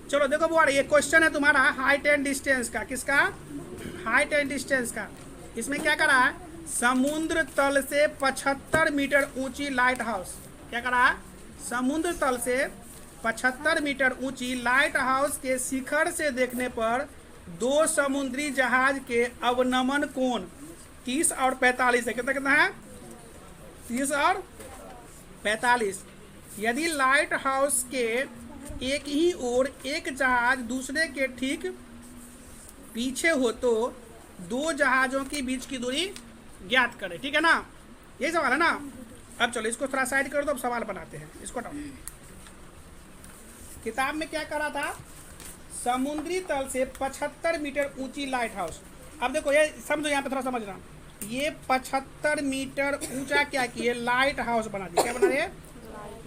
चलो देखो बुआ, ये क्वेश्चन है तुम्हारा हाइट एंड डिस्टेंस का। किसका? हाइट एंड डिस्टेंस का। इसमें क्या करा है? समुद्र तल से 75 मीटर ऊंची लाइट हाउस। क्या करा है? समुद्र तल से 75 मीटर ऊंची लाइट हाउस के शिखर से देखने पर दो समुद्री जहाज के अवनमन कोण 30 और 45 है। कितना कितना है? 30 और 45। यदि लाइट हाउस के एक ही ओर एक जहाज दूसरे के ठीक पीछे हो तो दो जहाजों के बीच की दूरी ज्ञात करें। ठीक है ना? यही सवाल है ना? अब चलो इसको थोड़ा साइड कर दो, अब सवाल बनाते हैं। इसको हटाओ। किताब में क्या करा था? समुद्री तल से 75 मीटर ऊंची लाइट हाउस। अब देखो ये समझो, यहाँ पे थोड़ा समझना। ये 75 मीटर ऊंचा क्या किए? लाइट हाउस बना दिया। क्या बना रहे?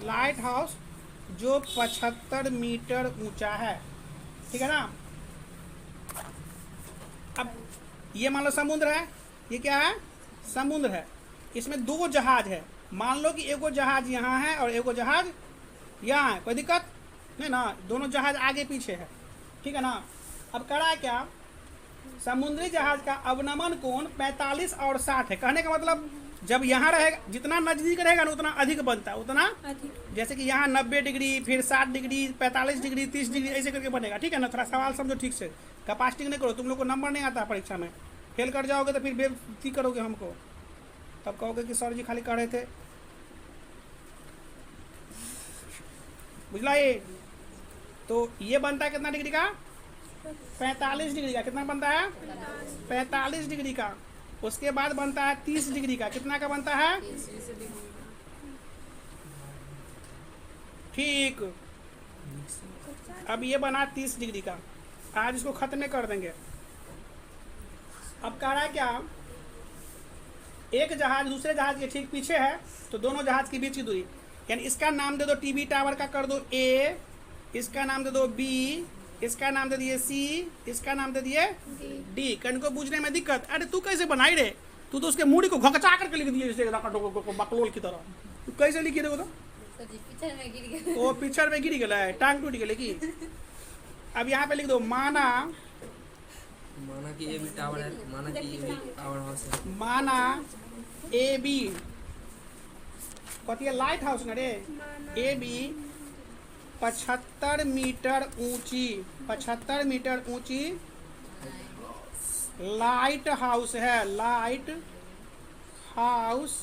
लाइट हाउस जो 75 मीटर ऊंचा है। ठीक है ना? अब ये मान लो समुद्र है। ये क्या है? समुद्र है। इसमें दो जहाज है। मान लो कि एगो जहाज यहाँ है और एगो जहाज यहाँ है। कोई दिक्कत नहीं ना? दोनों जहाज आगे पीछे है। ठीक है ना? अब करा है क्या? समुद्री जहाज का अवनमन कोण 45 और 60 है। कहने का मतलब जब यहाँ रहेगा, जितना नजदीक रहेगा ना उतना अधिक बनता है। उतना अधिक। जैसे कि यहाँ 90 डिग्री, फिर 60 डिग्री, 45 डिग्री, 30 डिग्री, ऐसे करके बनेगा। ठीक है ना? थोड़ा सवाल समझो ठीक से। कैपासिटी नहीं करो, तुम लोग को नंबर नहीं आता परीक्षा में। फेल कर जाओगे तो फिर बेइज्जती करोगे हमको। तब कहोगे कि सर जी खाली कह रहे थे। बुझला? ये तो ये बनता है कितना डिग्री का? 45 डिग्री का। कितना बनता है? 45 डिग्री का। उसके बाद बनता है 30 डिग्री का। कितना का बनता है? ठीक। अब ये बना 30 डिग्री का। आज इसको खत्म कर देंगे। अब कह रहा है क्या? एक जहाज दूसरे जहाज के ठीक पीछे है तो दोनों जहाज के बीच की दूरी, यानी इसका नाम दे दो टीवी टावर का, कर दो ए, इसका नाम दे दो बी, इसका नाम दे दिए सी, इसका नाम दे दिए डी। कन को बूझने में दिक्कत? अरे तू कैसे बनाई रे? तू तो उसके मूड़ी को घोकचा करके लिख दिए जैसे बकलोल की तरह। तू कैसे लिखी देखो तो? वो पिक्चर में गिर गया है, टांग टूट गई की। अब यहाँ पे लिख दो माना कि ए बी टावर है, माना कि ए बी टावर हाउस है, माना ए बी कथी है? लाइट हाउस ना रे। ए बी 75 मीटर ऊंची, 75 मीटर ऊंची लाइट हाउस है। लाइट हाउस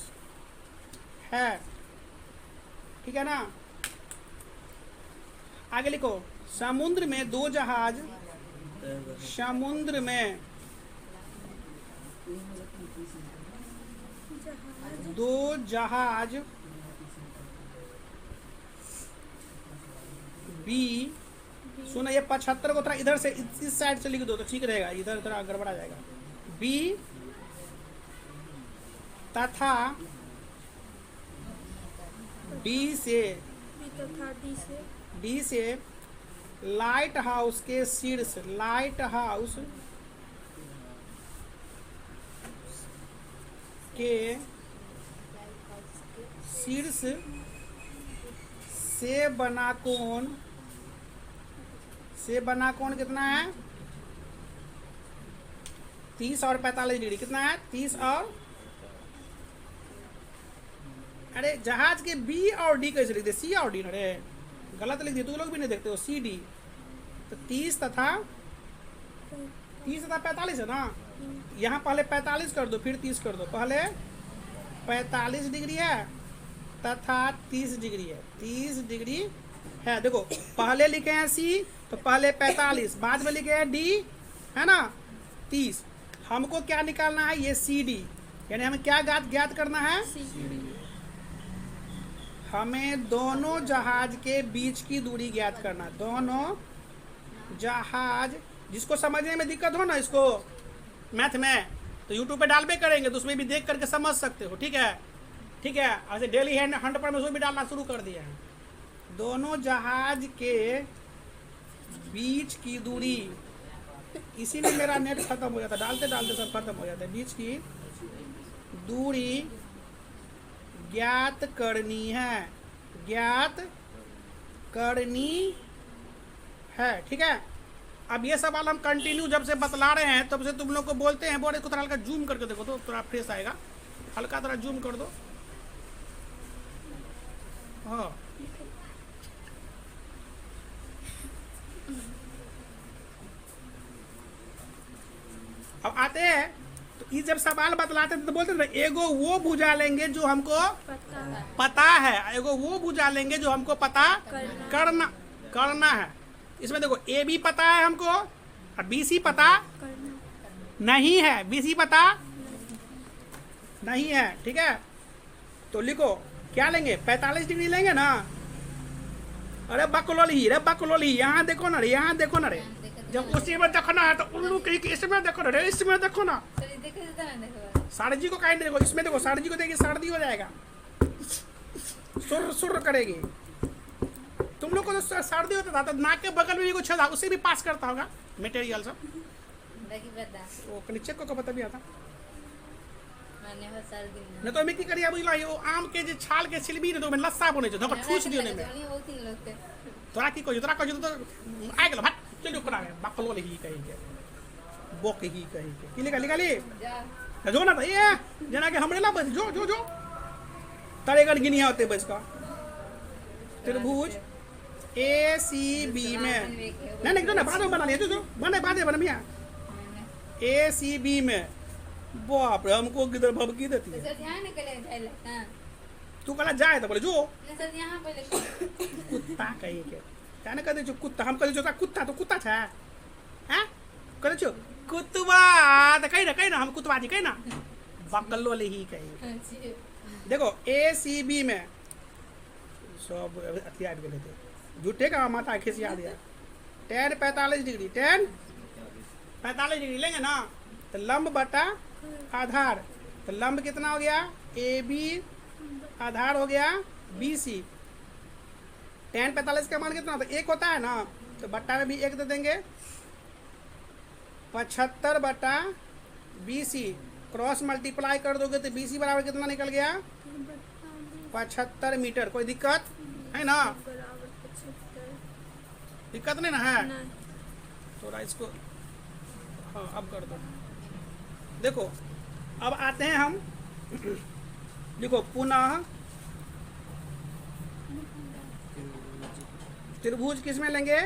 है। ठीक है ना? आगे लिखो समुद्र में दो जहाज, समुद्र में दो जहाज बी। सुनो ये 75 को थोड़ा इधर से इस साइड से लिख दो तो ठीक रहेगा, इधर थोड़ा गड़बड़ा जाएगा। बी तथा डी से लाइट हाउस के शीर्ष, लाइट हाउस के शीर्ष से बना कोण, से बना कोण कितना है? 30 और 45 डिग्री। कितना है? 30 और, अरे जहाज के बी और डी कैसे लिख दे? सी और डी ना रे, गलत लिख दिए। तू लोग भी नहीं देखते हो। सी डी तो 30 तथा 45 है ना? यहाँ पहले 45 कर दो, फिर 30 कर दो। पहले 45 डिग्री है तथा 30 डिग्री है। 30 डिग्री है। देखो पहले लिखे हैं सी तो पहले 45, बाद में लिखे हैं डी, है ना 30। हमको क्या निकालना है? ये सी डी, यानी हमें क्या ज्ञात करना है? हमें दोनों जहाज के बीच की दूरी ज्ञात करना। दोनों जहाज, जिसको समझने में दिक्कत हो ना इसको मैथ में, तो यूट्यूब पे डालबे करेंगे तो उसमें भी देख करके समझ सकते हो। ठीक है? ठीक है? ऐसे डेली हंड पर में उसमें भी डालना शुरू कर दिया है। दोनों जहाज के बीच की दूरी, इसीलिए मेरा नेट खत्म हो जाता, डालते डालते सब खत्म हो जाता है। बीच की दूरी ज्ञात करनी है, ज्ञात करनी है, ठीक है। अब ये सवाल हम कंटिन्यू जब से बतला रहे हैं तब से तुम लोग को बोलते हैं, बोले को थोड़ा हल्का जूम करके देखो तो थोड़ा फ्रेश आएगा, हल्का थोड़ा जूम कर दो। हाँ अब आते हैं तो ये जब सवाल बतलाते थे तो बोलते थे एगो वो बुझा लेंगे जो हमको पता है, एगो वो बुझा लेंगे जो हमको पता करना है। इसमें देखो ए बी पता है हमको और बी सी पता नहीं है, बी सी पता नहीं है, ठीक है। तो लिखो क्या लेंगे, 45 डिग्री लेंगे ना। अरे बकलोली, रे बकलोली, यहाँ देखो ना रे, यहाँ देखो ना रे, जब उसी में देखो ना तो उल्लू कहीं कि इसमें देखो ना रे, इसमें देखो ना। साड़ी जी को काट देखो, इसमें देखो, साड़ी जी को देखिए सर्दी हो जाएगा, सुर सुर करेगी। तुम लोग को तो सर्दी होता था तो नाक के बगल में भी कुछ था, उसे भी पास करता होगा मटेरियल सब। वो नीचे को पता भी आता नहीं तो मैं की करिया बुझला यो आम के जे छाल के छिलबी ने तो में लस्सा बने छै, धोकर ठूस दियो ने में तोरा की कहियो, तोरा कहियो तो आ गेल भाट चलियो करा बकलो ले ही कहि के बोक ही कहि के की लिखा लिखा ली जा जो ना तो ये जना के हमरे ला बस जो जो जो तरेगन गिनिया होते बस का त्रिभुज ए सी बी में नहीं नहीं ना बाद में बना लिया जो बने बाद में बना मियां ए सी बी में। बाप रे हमको किधर भबकी देती है। तू कला जाए तो बोले जो कुत्ता कहीं के क्या ना कहते जो कुत्ता, हम कहते जो कुत्ता तो कुत्ता था हैं, कहते जो कुत्तवा तो कहीं ना हम कुत्तवा जी कहीं ना बकलो ले ही कहीं। देखो ए सी बी में सब हथियार के लेते झूठे का माथा खिसिया दिया। 10 45 डिग्री 10 45 डिग्री लेंगे ना तो लंब बटा आधार, तो लंब कितना हो गया ए बी, आधार हो गया बी सी। 10 45 का मान कितना तो 1 होता है ना, तो बट्टा में भी 1 दे देंगे। 75 बटा बी सी, क्रॉस मल्टीप्लाई कर दोगे तो बी सी बराबर कितना निकल गया 75 मीटर। कोई दिक्कत है ना, दिक्कत नहीं ना है। थोड़ा इसको हाँ अब कर दो। देखो अब आते हैं हम, देखो पुनः त्रिभुज किस में लेंगे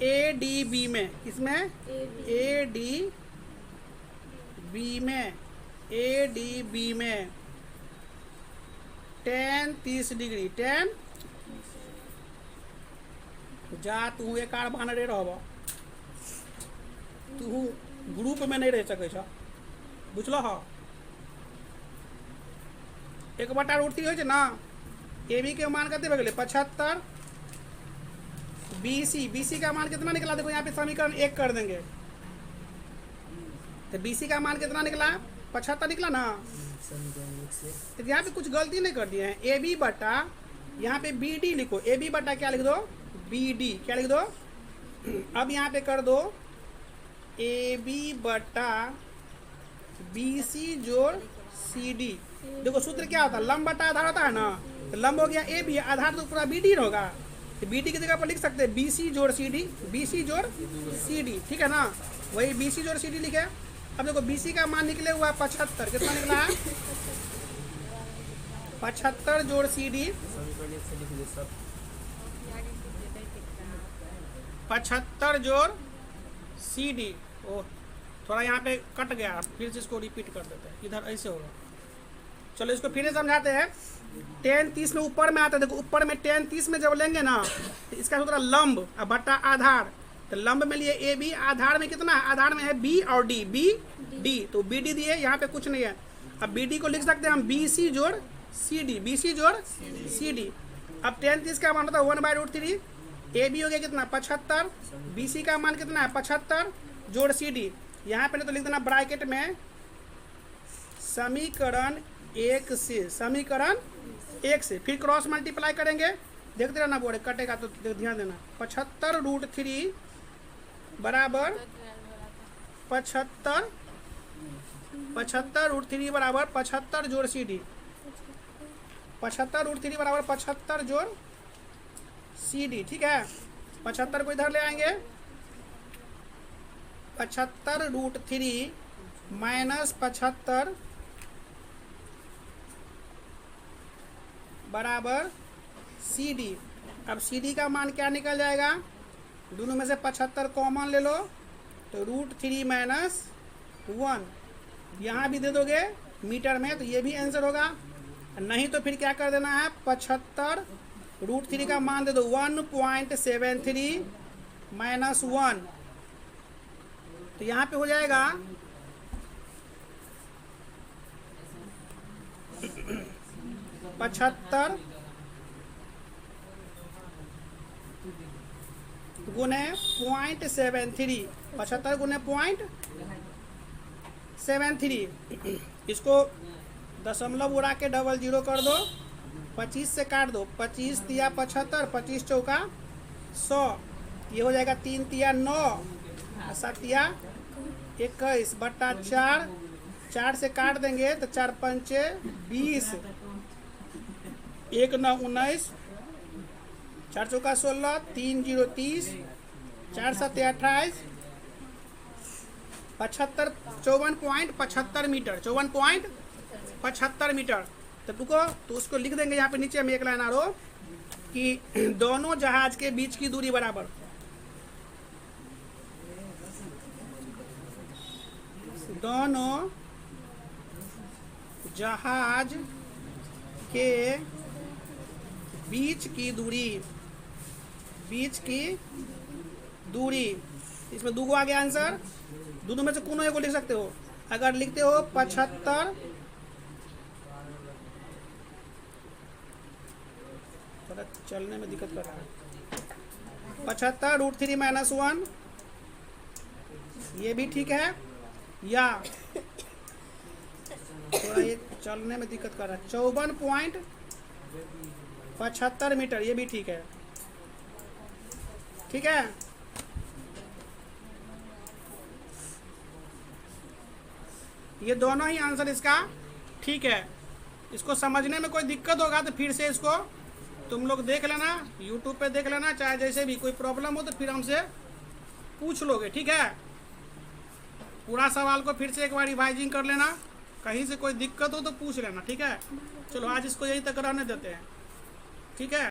ए डी बी में, किसमें ए डी बी में, ए डी बी में 10 30 डिग्री 10 जा तू एक आर बहाना रे रहब, तू ग्रुप में नहीं रह सके छ बुझल। हाँ 1/√3 हो ना, ए बी के मान कते हो गए 75, बी सी का मान कितना निकला, देखो यहाँ पे समीकरण 1 कर देंगे तो बी सी का मान कितना निकला 75 निकला ना। तो यहाँ पे कुछ गलती नहीं कर दिए हैं, ए बी बटा यहाँ पे बी डी लिखो, ए बी बटा क्या लिख दो बी डी, क्या लिख दो। अब यहाँ पे कर दो ए बी बटा बी सी जोड़ सी डी। देखो सूत्र क्या होता है, लंब बटा आधार होता है ना, तो लंब हो गया ए बी, आधार तो पूरा बी डी होगा, तो बी डी की जगह पर लिख सकते हैं बी सी जोड़ सी डी, बी सी जोड़ सी डी, ठीक है ना। वही बी सी जोड़ सी डी लिखे। अब देखो बी सी का मान निकले हुआ 75, कितना निकला है 75 जोड़ सी डी, 75 जोड़ सी डी। ओ थोड़ा यहाँ पे कट गया, फिर से इसको रिपीट कर देते हैं, इधर ऐसे होगा। चलो इसको फिर से समझाते हैं। 10 30 में ऊपर में आता है, देखो ऊपर में 10 30 में जब लेंगे ना तो इसका सूत्र लंब और बटा आधार, तो लंब में लिए ए बी, आधार में कितना है, आधार में है बी और डी, बी डी, तो बी डी दिए, यहाँ पे कुछ नहीं है। अब बी डी को लिख सकते हैं हम बी सी जोड़ सी डी, बी सी जोड़ सी डी। अब 10 30 का मान होता है 1/√3, ए बी हो गया कितना 75, बी सी का मान कितना है 75 जोड़ सी डी। यहाँ पे तो लिख देना ब्रैकेट में समीकरण 1 से, समीकरण 1 से, फिर क्रॉस मल्टीप्लाई करेंगे, देखते रहना बोर्ड कटेगा तो ध्यान देना। 75√3 बराबर 75, 75√3 बराबर 75 जोड़ सी डी, 75√3 बराबर 75 जोड़ सी डी, ठीक है। 75 को इधर ले आएंगे 75√3 माइनस 75 बराबर CD। अब CD का मान क्या निकल जाएगा, दोनों में से 75 कॉमन ले लो तो √3 माइनस 1, यहाँ भी दे दोगे मीटर में तो ये भी आंसर होगा। नहीं तो फिर क्या कर देना है, 75√3 का मान दे दो 1.73 माइनस 1, तो यहाँ पे हो जाएगा 75 गुने 0.73, 75 गुने 0.73, इसको दशमलव उड़ा के 00 कर दो, 25 से काट दो, 25 तिया 75, 25 चौका 100, ये हो जाएगा 3 तिया 9, 7 तिया 21 बट्टा 4, 4 से काट देंगे तो 4 पंचे 20, 1 9 19, 4 चौका 16, 3 0 30, 4 7 28, 75 54.75 मीटर, 54.75 मीटर। तो रुको, तो उसको लिख देंगे यहाँ पे नीचे में एक लाइन आरो कि दोनों जहाज के बीच की दूरी बराबर, दोनों जहाज के बीच की दूरी, इसमें दूगो आ गया आंसर, दोनों में से कोनो एक को लिख सकते हो। अगर लिखते हो 75, थोड़ा चलने में दिक्कत कर रहा है, 75√3 माइनस 1, ये भी ठीक है, या थोड़ा ये चलने में दिक्कत कर रहा है 54.75 मीटर, ये भी ठीक है, ठीक है। ये दोनों ही आंसर इसका ठीक है। इसको समझने में कोई दिक्कत होगा तो फिर से इसको तुम लोग देख लेना, यूट्यूब पे देख लेना, चाहे जैसे भी कोई प्रॉब्लम हो तो फिर हमसे पूछ लोगे, ठीक है। पूरा सवाल को फिर से एक बार रिवाइजिंग कर लेना, कहीं से कोई दिक्कत हो तो पूछ लेना, ठीक है। चलो आज इसको यहीं तक रहने देते हैं, ठीक है।